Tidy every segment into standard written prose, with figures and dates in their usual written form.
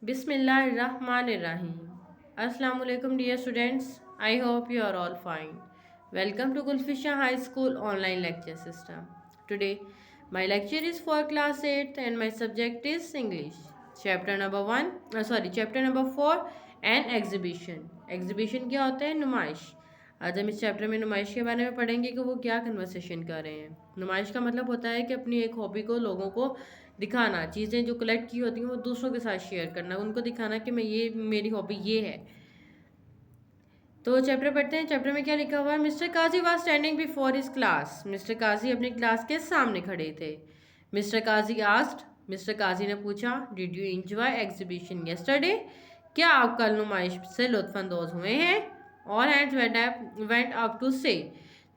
Bismillahirrahmanirrahim. Assalamu alaikum dear students. I hope you are all fine. Welcome to Gulfisha High School online lecture system. Today my lecture is for class 8th and my subject is English. Chapter number 4 and exhibition. Exhibition क्या होता है? नुमाइश. आज हम इस chapter में नुमाइश के बारे में पढ़ेंगे कि वो क्या कन्वर्सेशन कर रहे हैं. नुमाइश का मतलब होता है कि अपनी एक हॉबी को लोगों को दिखाना, चीज़ें जो कलेक्ट की होती हैं वो दूसरों के साथ शेयर करना, उनको दिखाना कि मैं ये मेरी हॉबी ये है. तो चैप्टर पढ़ते हैं. चैप्टर में क्या लिखा हुआ है? Mr Kazi was standing before his class. Mr Kazi अपनी क्लास के सामने खड़े थे. मिस्टर काजी आस्क्ड, मिस्टर काजी ने पूछा, did you enjoy exhibition yesterday? क्या आप कल नुमाइश से लुत्फानंदोज हुए हैं? All hands went up to say.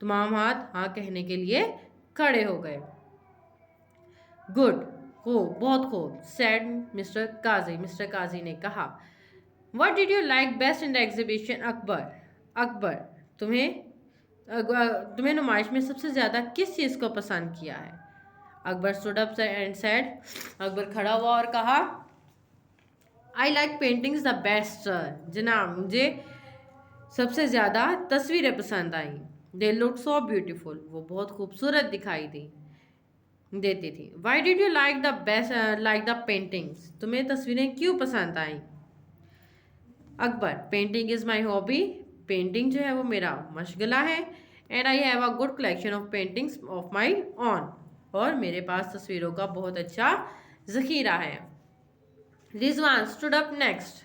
तमाम हाथ हाँ कहने के लिए खड़े हो गए. गुड, खूब, बहुत खूब, सैड मिस्टर काजी. मिस्टर काजी ने कहा. What did you like best in the exhibition? Akbar. Akbar, तुम्हें नुमाइश में सबसे ज़्यादा किस चीज़ को पसंद किया है? Akbar stood up and sad. Akbar खड़ा हुआ और कहा, I like paintings the best sir. जनाब, मुझे सबसे ज़्यादा तस्वीरें पसंद आई. They look so beautiful. वो बहुत खूबसूरत दिखाई देती थी. Why did you like the paintings? तुम्हें तस्वीरें क्यों पसंद आई? Akbar, painting is my hobby. Painting जो है वो मेरा मशगला है. And I have a good collection of paintings of my own. और मेरे पास तस्वीरों का बहुत अच्छा ज़ख़ीरा है. Rizwan stood up next.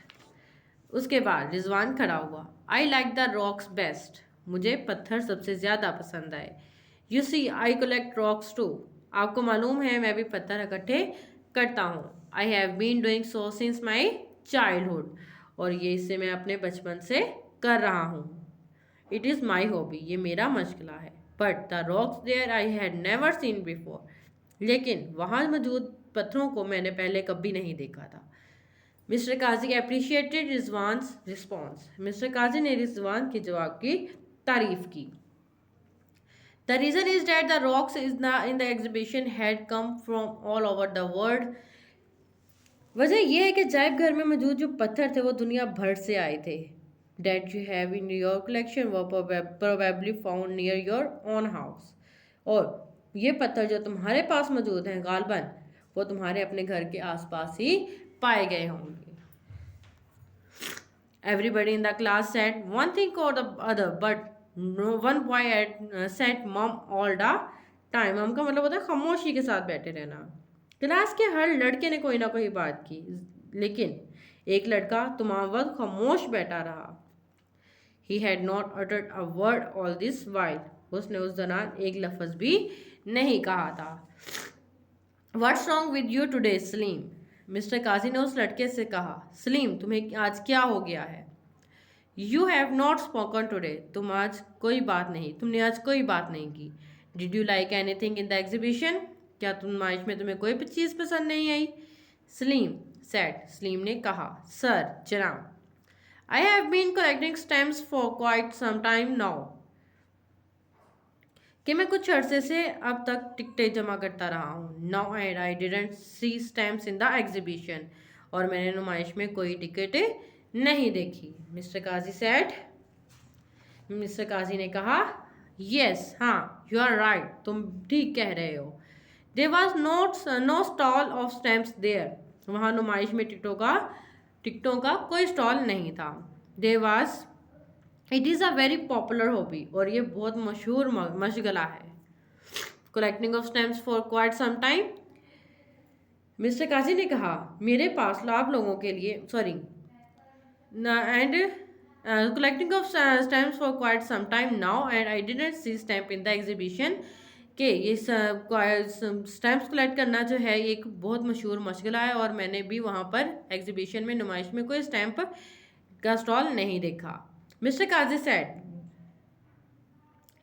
उसके बाद रिजवान खड़ा हुआ. I like the rocks best. मुझे पत्थर सबसे ज़्यादा पसंद आए. You see I collect rocks too. आपको मालूम है मैं भी पत्थर इकट्ठे करता हूँ. I have been doing so since my childhood. और ये इससे मैं अपने बचपन से कर रहा हूँ. It is my hobby. ये मेरा मशगला है. But the rocks there I had never seen before. लेकिन वहाँ मौजूद पत्थरों को मैंने पहले कभी नहीं देखा था. मिस्टर काजी अप्रिशिएटेड रिजवान्स रिस्पॉन्स. मिस्टर काजी ने रिजवान के जवाब की तारीफ की. The reason is that the rocks in the exhibition had come from all over the world. वजह यह है कि जायब घर में मौजूद जो पत्थर थे वो दुनिया भर से आए थे. That you have in your collection were probably found near your own house. और ये पत्थर जो तुम्हारे पास मौजूद हैं गालबन वो तुम्हारे अपने घर के आसपास ही पाए गए होंगे. Everybody in the class said one thing और the other but no one boy sat mum all the time. Mum का मतलब होता है खामोशी के साथ बैठे रहना. क्लास के हर लड़के ने कोई ना कोई बात की, लेकिन एक लड़का तमाम वक्त खामोश बैठा रहा. He had not uttered a word all this while. उसने उस दौरान एक लफ्ज़ भी नहीं कहा था. What's wrong with you today Salim? Mister काजी ने उस लड़के से कहा, सलीम तुम्हें आज क्या हो गया है? You have not spoken today. तुमने आज कोई बात नहीं की. Did you like anything in the exhibition? क्या नुमाइश में तुम्हें कोई चीज़ पसंद नहीं आई? सलीम सेड. सलीम ने कहा, सर जनाब, I have been collecting stamps for quite some time now. कि मैं कुछ अरसे से अब तक टिकटें जमा करता रहा हूँ. Now and I didn't see stamps in the exhibition. और मैंने नुमाइश में कोई टिकटें नहीं देखी. Mister Qazi said. मिस्टर काजी ने कहा, यस, हाँ, यू आर राइट, तुम ठीक कह रहे हो. There was no stall of stamps there. वहाँ नुमाइश में टिकटों का कोई स्टॉल नहीं था. There was it is a very popular hobby. और ये बहुत मशहूर मशगला है. Collecting of stamps for quite some time. Mister काजी ने कहा, मेरे पास आप लोगों के लिए collecting of stamps for quite some time now and I didn't see stamp in the exhibition. कि ये स्टैम्प्स कलेक्ट करना जो है ये एक बहुत मशहूर मशगला है और मैंने भी वहाँ पर एग्जीबिशन में नुमाइश में कोई स्टैम्प का स्टॉल नहीं देखा. Mister Qazi said,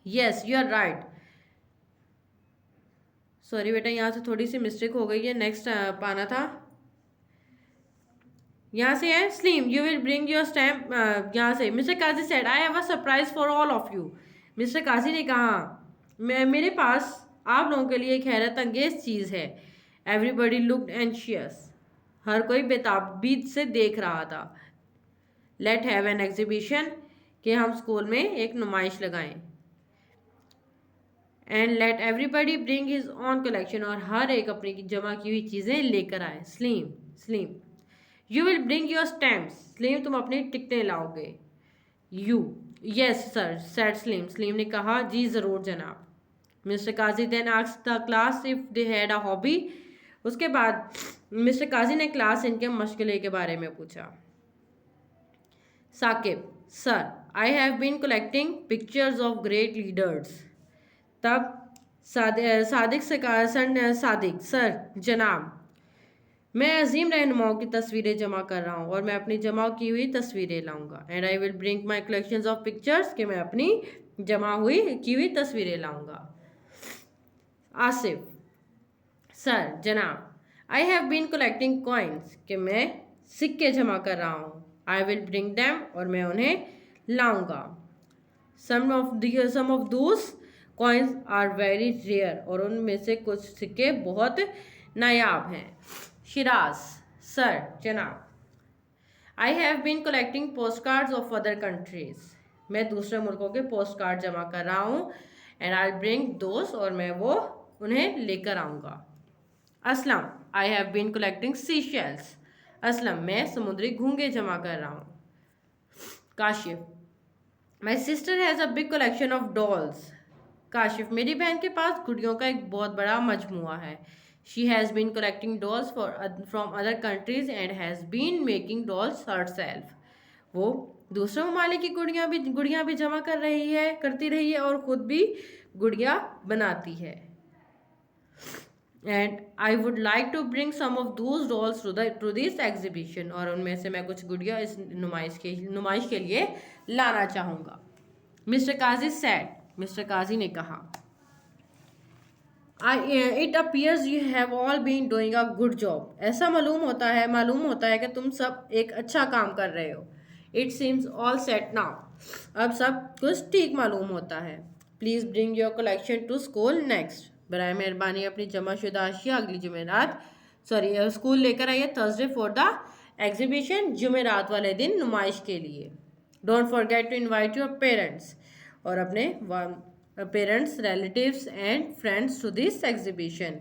yes you are right. Sorry बेटा, यहाँ से थोड़ी सी मिस्टेक हो गई है. नेक्स्ट पाना था, यहाँ से है Salim you will bring your stamp. यहाँ से mister Qazi said, I have a surprise for all of you. Mister काजी ने कहा, मेरे पास आप लोगों के लिए एक हैरत अंगेज चीज़ है. Everybody looked anxious. हर कोई बेताबी से देख रहा था। लेट हैव एन एग्जीबिशन, कि हम स्कूल में एक नुमाइश लगाएं। And let everybody bring his on collection, और हर एक अपनी जमा की हुई चीज़ें लेकर आए। Salim Salim you will bring your stamps, Salim तुम अपनी टिकटें लाओगे। You yes sir said Salim, Salim ने कहा जी ज़रूर जनाब। Mister Qazi then asked the class if they had a hobby, उसके बाद मिस्टर काजी ने क्लास इनके मशगले के बारे में पूछा। Saqib sir I have been collecting pictures of great leaders, तब सादिक से कहा सादिक सर जनाब मैं अजीम रहनुमाओं की तस्वीरें जमा कर रहा हूँ और मैं अपनी जमा की हुई तस्वीरें लाऊंगा। And I will bring my collections of pictures, कि मैं अपनी जमा की हुई तस्वीरें लाऊंगा। आसिफ सर जनाब I have been collecting coins, कि मैं सिक्के जमा कर रहा हूँ। आई विल ब्रिंग दैम, और मैं उन्हें लाऊंगा। Some of those coins are very rare, और उनमें से कुछ सिक्के बहुत नायाब हैं। शिराज सर जनाब I have been collecting post cards of other countries, मैं दूसरे मुल्कों के पोस्ट कार्ड जमा कर रहा हूँ। एंड आई ब्रिंग दोस्त, और मैं वो उन्हें लेकर आऊँगा। Aslam I have been collecting sea shells, Aslam मैं समुद्री घोंगे जमा कर रहा हूँ। Kashif my sister has a big collection of dolls, Kashif मेरी बहन के पास गुड़ियों का एक बहुत बड़ा मजमुआ है। She has been collecting dolls from other countries and has been making dolls herself, वो दूसरे ममालिक की गुड़ियाँ भी जमा करती रही है और ख़ुद भी गुड़ियाँ बनाती है। And I would like to bring some of those dolls to this exhibition, और उनमें से मैं कुछ गुड़िया इस नुमाइश के लिए लाना चाहूँगा। मिस्टर काजी सैड, मिस्टर काजी ने कहा it appears you have all been doing a good job, ऐसा मालूम होता है कि तुम सब एक अच्छा काम कर रहे हो। It seems all set now, अब सब कुछ ठीक मालूम होता है। Please bring your collection to school next, बराए मेहरबानी अपनी जमाशुदा अशिया अगली जुमेरात स्कूल लेकर आइए थर्सडे फॉर द एग्जीबिशन, जुमेरात वाले दिन नुमाइश के लिए। Don't forget to invite your parents, और अपने parents relatives and friends to this exhibition,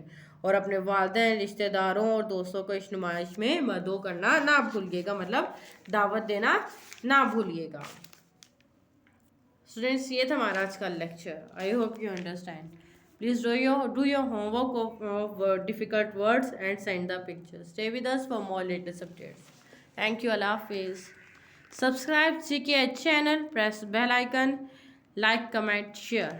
और अपने वालिदैन रिश्तेदारों और दोस्तों को इस नुमाइश में मदऊ करना ना भूलिएगा, मतलब दावत देना ना भूलिएगा। स्टूडेंट्स ये था हमारा आज का lecture. I hope you understand. Please do your homework of difficult words and send the pictures. Stay with us for more latest updates. Thank you, अल्लाह हाफिज़। Subscribe GKH channel, press bell icon, like, comment, share.